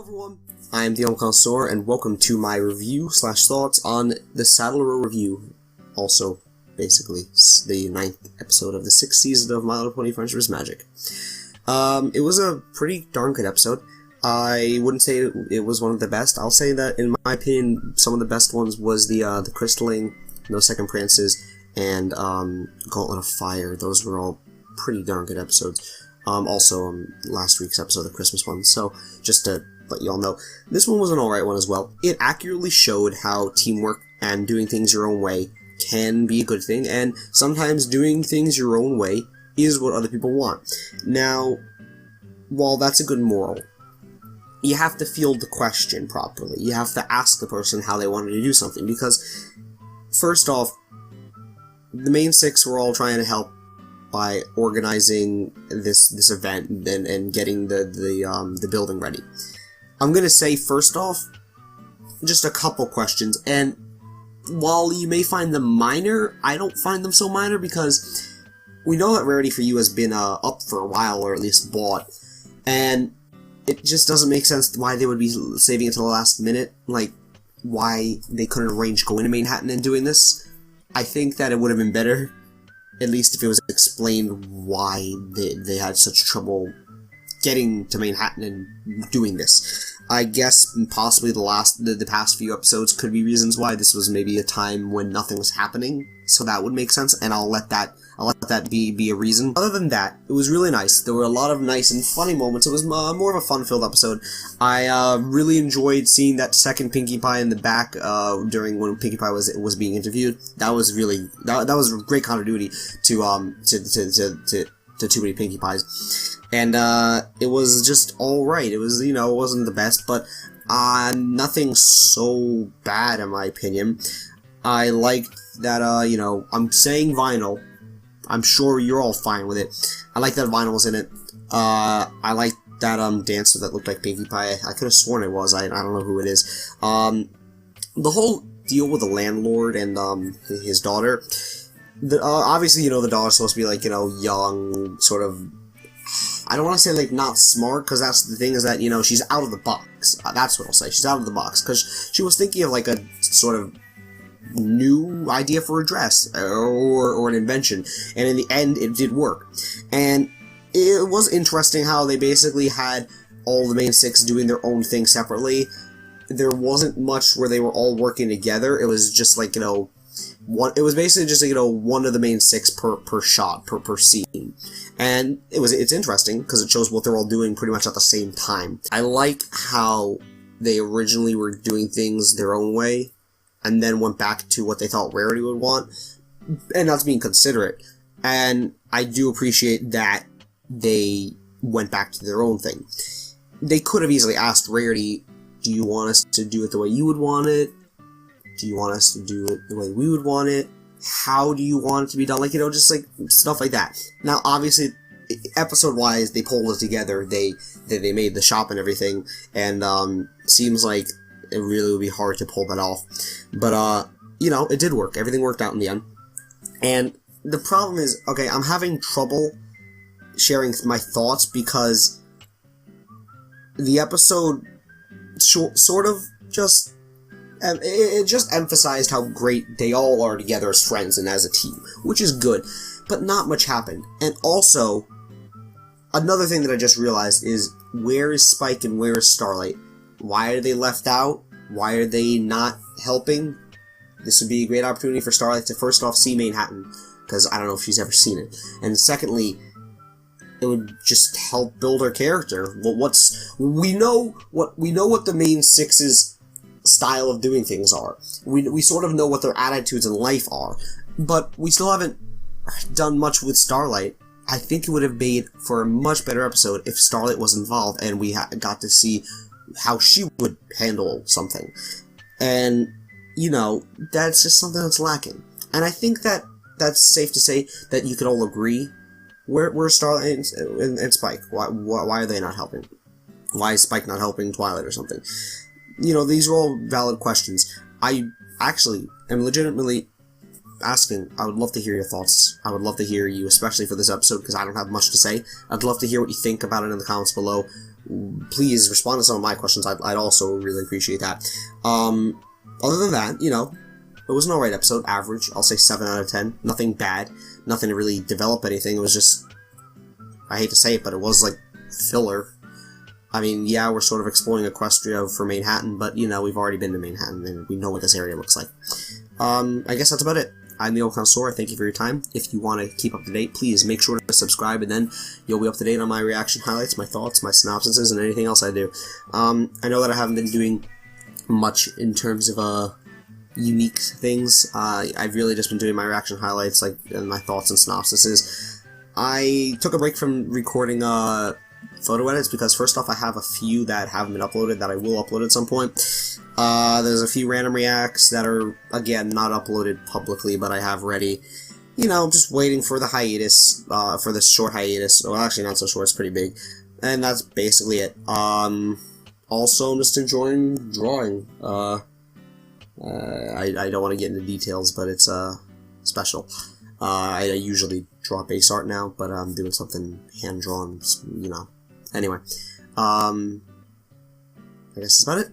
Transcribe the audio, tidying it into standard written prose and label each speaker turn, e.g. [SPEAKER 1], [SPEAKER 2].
[SPEAKER 1] everyone, I am the Connoisseur, and welcome to my review / thoughts on the Saddle Row Review. Also, basically, the 9th episode of the 6th season of My Little Pony Friendship is Magic. It was a pretty darn good episode. I wouldn't say it was one of the best. I'll say that, in my opinion, some of the best ones was the Crystalling, No Second Prances, and Gauntlet of Fire. Those were all pretty darn good episodes. Also, last week's episode, the Christmas one. So, just to let you all know, this one was an alright one as well. It accurately showed how teamwork and doing things your own way can be a good thing, and sometimes doing things your own way is what other people want. Now, while that's a good moral, you have to field the question properly. You have to ask the person how they wanted to do something, because, first off, the main six were all trying to help by organizing this event and getting the building ready. I'm gonna say, first off, just a couple questions, and while you may find them minor, I don't find them so minor, because we know that Rarity for You has been up for a while, or at least bought, and it just doesn't make sense why they would be saving it till the last minute, like, why they couldn't arrange going to Manhattan and doing this. I think that it would have been better, at least if it was explained why they had such trouble getting to Manhattan and doing this. I guess possibly the past few episodes could be reasons why this was maybe a time when nothing was happening, so that would make sense, and I'll let that be a reason. Other than that, it was really nice. There were a lot of nice and funny moments. It was more of a fun-filled episode. I really enjoyed seeing that second Pinkie Pie in the back during when Pinkie Pie was being interviewed. That was really that was great continuity to Too Many Pinkie Pies. And it was just alright. It was, it wasn't the best, but nothing so bad in my opinion. I liked that, I'm saying vinyl. I'm sure you're all fine with it. I like that vinyl was in it. I like that dancer that looked like Pinkie Pie. I could have sworn it was. I don't know who it is. The whole deal with the landlord and his daughter. Obviously, the daughter's supposed to be like, young, sort of. I don't want to say, like, not smart, because that's the thing, is that, she's out of the box. That's what I'll say. She's out of the box, because she was thinking of, like, a sort of new idea for a dress, or an invention, and in the end, it did work. And it was interesting how they basically had all the main six doing their own thing separately. There wasn't much where they were all working together. It was just, like, it was basically just, one of the main six per shot, per scene. And it's interesting, because it shows what they're all doing pretty much at the same time. I like how they originally were doing things their own way, and then went back to what they thought Rarity would want, and that's being considerate. And I do appreciate that they went back to their own thing. They could have easily asked Rarity, do you want us to do it the way you would want it? Do you want us to do it the way we would want it? How do you want it to be done? Like, just like stuff like that. Now, obviously, episode-wise, they pulled it together. They made the shop and everything, and seems like it really would be hard to pull that off. But it did work. Everything worked out in the end. And the problem is, okay, I'm having trouble sharing my thoughts because the episode sort of just. It just emphasized how great they all are together as friends and as a team, which is good, but not much happened. And also, another thing that I just realized is, where is Spike and where is Starlight? Why are they left out? Why are they not helping? This would be a great opportunity for Starlight to first off see Manhattan, because I don't know if she's ever seen it. And secondly, it would just help build her character. We know what the main six's style of doing things are. We sort of know what their attitudes in life are, but we still haven't done much with Starlight. I think it would have made for a much better episode if Starlight was involved and we got to see how she would handle something. And, that's just something that's lacking. And I think that's safe to say that you could all agree. Where's Starlight and Spike? Why are they not helping? Why is Spike not helping Twilight or something? These are all valid questions. I actually am legitimately asking. I would love to hear your thoughts. I would love to hear you, especially for this episode, because I don't have much to say. I'd love to hear what you think about it in the comments below. please respond to some of my questions. I'd also really appreciate that. Other than that, you know, it was an alright episode, average. I'll say 7 out of 10. Nothing bad. Nothing to really develop anything. It was just, I hate to say it, but it was like filler. I mean, yeah, we're sort of exploring Equestria for Manhattan, but, you know, we've already been to Manhattan, and we know what this area looks like. I guess that's about it. I'm the Old Connoisseur. Thank you for your time. If you want to keep up to date, please make sure to subscribe, and then you'll be up to date on my reaction highlights, my thoughts, my synopsises, and anything else I do. I know that I haven't been doing much in terms of, unique things. I've really just been doing my reaction highlights, like, and my thoughts and synopsises. I took a break from recording, photo edits, because first off, I have a few that haven't been uploaded that I will upload at some point. There's a few random reacts that are, again, not uploaded publicly, but I have ready. You know, just waiting for the hiatus, for this short hiatus. Well, actually, not so short, it's pretty big. And that's basically it. Also, I'm just enjoying drawing. I don't want to get into details, but it's, special. I usually draw base art now, but I'm doing something hand-drawn, you know. Anyway, I guess that's about it.